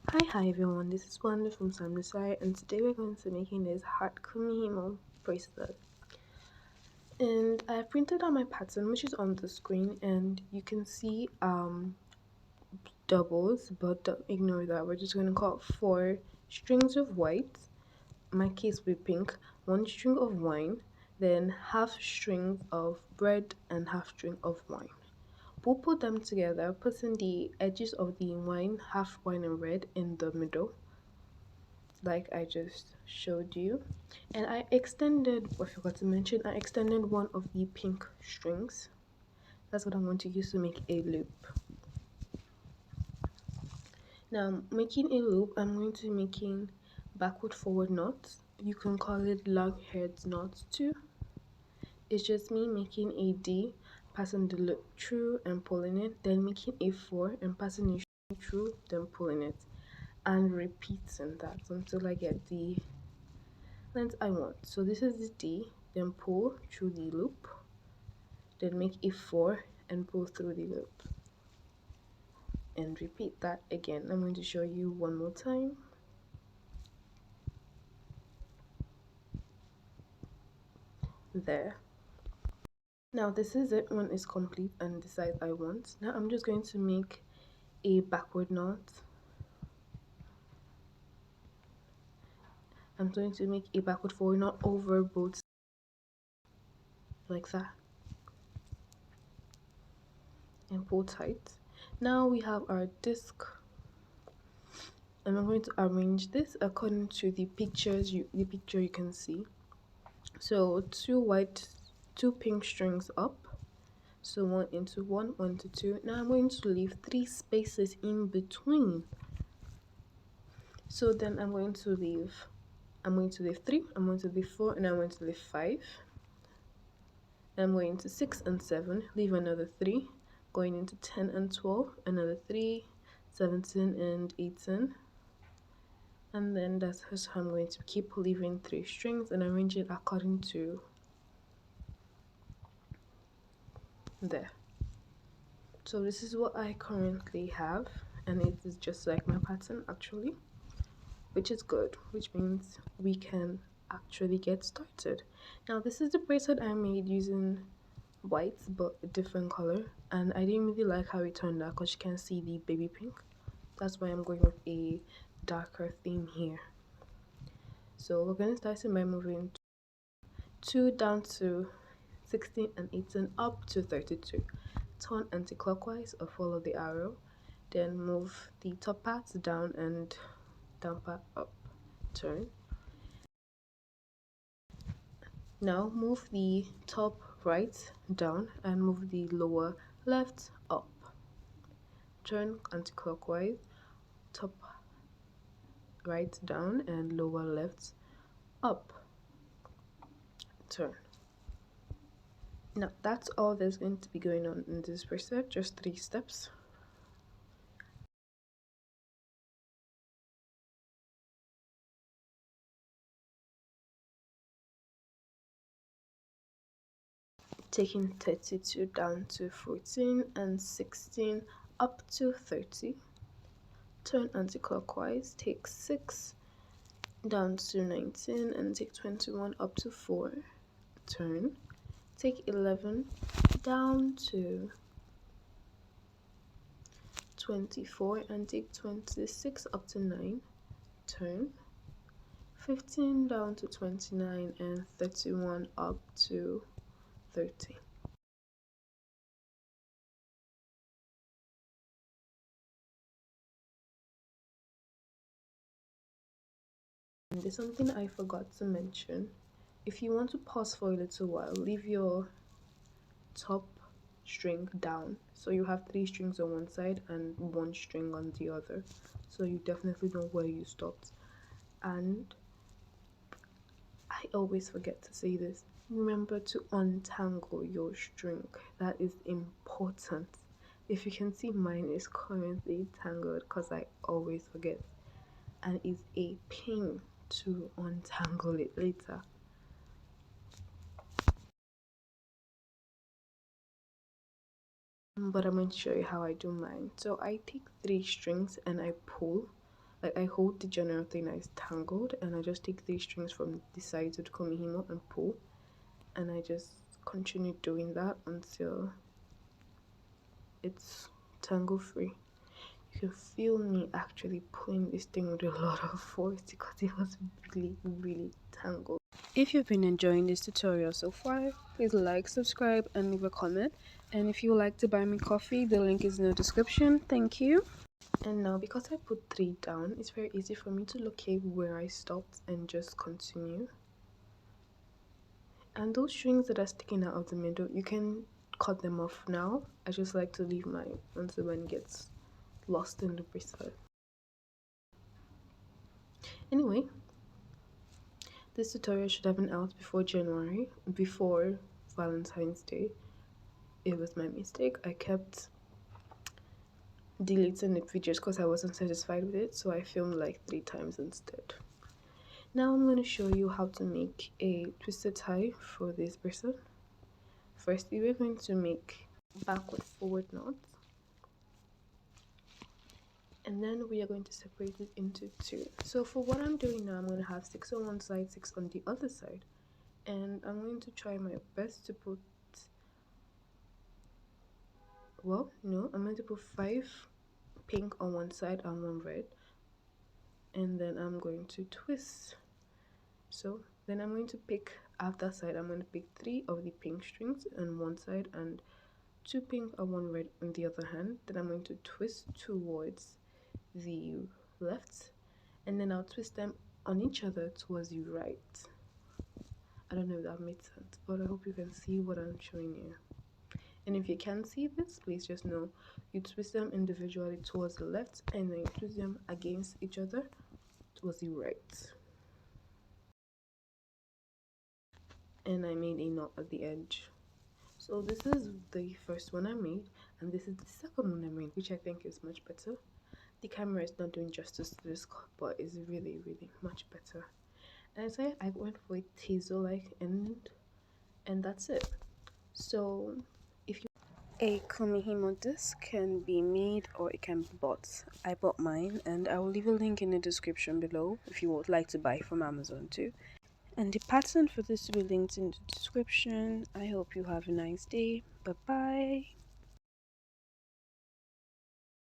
Hi everyone, this is Wanda from Samdesai, and today we're going to be making this heart Kumihimo bracelet. And I printed out my pattern, which is on the screen, and you can see doubles, but don't ignore that. We're just going to cut 4 strings of white, my case will be pink, 1 string of wine, then half string of bread and half string of wine. We'll put them together, putting the edges of the wine, half wine and red, in the middle like I just showed you. And I forgot to mention, I extended one of the pink strings. That's what I'm going to use to make a loop. Now, making a loop, I'm going to be making backward forward knots. You can call it long haired knots too. It's just me making a D, passing the loop through and pulling it, then making a 4 and passing it through, then pulling it, and repeating that until I get the length I want. So this is the D, then pull through the loop, then make a 4 and pull through the loop, and repeat that again. I'm going to show you one more time. There. Now this is it when it's complete and the size I want. Now I'm just going to make a backward knot. I'm going to make a backward forward knot over both sides, like that, and pull tight. Now we have our disc, and I'm going to arrange this according to the picture you can see. So 2 pink strings up, so 1 into 1, 1 into 2. Now I'm going to leave 3 spaces in between. So then I'm going to leave 3, I'm going to leave 4, and I'm going to leave 5. I'm going to 6 and 7, leave another 3, going into 10 and 12, another 3, 17 and 18. And then that's how I'm going to keep leaving 3 strings and arrange it according to there. So this is what I currently have, and it is just like my pattern actually, which is good, which means we can actually get started. Now this is the bracelet I made using white but a different color, and I didn't really like how it turned out because you can see the baby pink. That's why I'm going with a darker theme here. So we're going to start by moving 2 down to 16 and 18 up to 32. Turn anti-clockwise or follow the arrow, then move the top part down and down part up. Turn. Now move the top right down and move the lower left up. Turn anti-clockwise, top right down and lower left up. Turn. Now that's all there's going to be going on in this bracelet, just 3 steps. Taking 32 down to 14 and 16 up to 30. Turn anti-clockwise, take 6 down to 19 and take 21 up to 4. Turn. Take 11 down to 24 and take 26 up to 9. Turn. 15 down to 29 and 31 up to 30. And there's something I forgot to mention. If you want to pause for a little while, leave your top string down, so you have 3 strings on one side and 1 string on the other, so you definitely know where you stopped. And I always forget to say this, remember to untangle your string. That is important. If you can see, mine is currently tangled because I always forget, and it's a pain to untangle it later. But I'm going to show you how I do mine. So I take 3 strings and I pull Like I hold the general thing that is tangled, and I just take 3 strings from the sides of the Kumihimo and pull, and I just continue doing that until it's tangle free. You can feel me actually pulling this thing with a lot of force because it was really tangled. If you've been enjoying this tutorial so far, please like, subscribe, and leave a comment. And if you would like to buy me coffee, the link is in the description. Thank you. And now, because I put 3 down, it's very easy for me to locate where I stopped and just continue. And those strings that are sticking out of the middle, you can cut them off now. I just like to leave mine until when it gets lost in the bracelet. Anyway, this tutorial should have been out before January, before Valentine's Day. It was my mistake. I kept deleting the videos because I wasn't satisfied with it, so I filmed like 3 times instead. Now I'm going to show you how to make a twisted tie for this bracelet. Firstly, we're going to make backward forward knots, and then we are going to separate it into 2. So for what I'm doing now, I'm going to have 6 on one side, 6 on the other side, and I'm going to try my best to put, well, no, I'm going to put 5 pink on one side and 1 red, and then I'm going to twist. So then I'm going to pick, after side I'm going to pick 3 of the pink strings on one side and 2 pink and 1 red on the other hand. Then I'm going to twist towards the left, and then I'll twist them on each other towards the right. I don't know if that made sense, but I hope you can see what I'm showing you. And if you can't see this, please just know you twist them individually towards the left, and then you twist them against each other towards the right. And I made a knot at the edge. So this is the first one I made, and this is the second one I made, which I think is much better. The camera is not doing justice to this, but it's really much better. And I went for a tassel-like end, and that's it. So if you, a Kumihimo disc can be made or it can be bought. I bought mine, and I will leave a link in the description below if you would like to buy from Amazon too. And the pattern for this will be linked in the description. I hope you have a nice day. Bye bye.